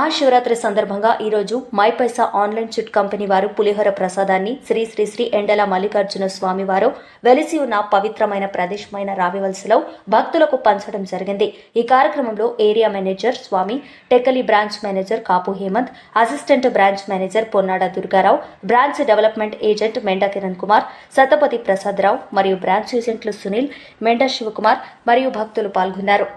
మహాశివరాత్రి సందర్భంగా ఈరోజు my Paisa online chit company వారు పులిహోర ప్రసాదాన్ని శ్రీ శ్రీ శ్రీ ఎండల మల్లికార్జున స్వామి వారు వెలిసి ఉన్న పవిత్రమైన ప్రదేశమైన రావివలసలో భక్తులకు పంచడం జరిగింది. ఈ కార్యక్రమంలో area manager Swami, Tekkali branch manager Kapu Hemanth, assistant branch manager Ponnada Durgarao, branch development agent Menda Kiran Kumar, Satapathi Prasad Rao మరియు బ్రాంచ్ ఏజెంట్లు సునీల్, మెండ శివకుమార్ మరియు భక్తులు పాల్గొన్నారు.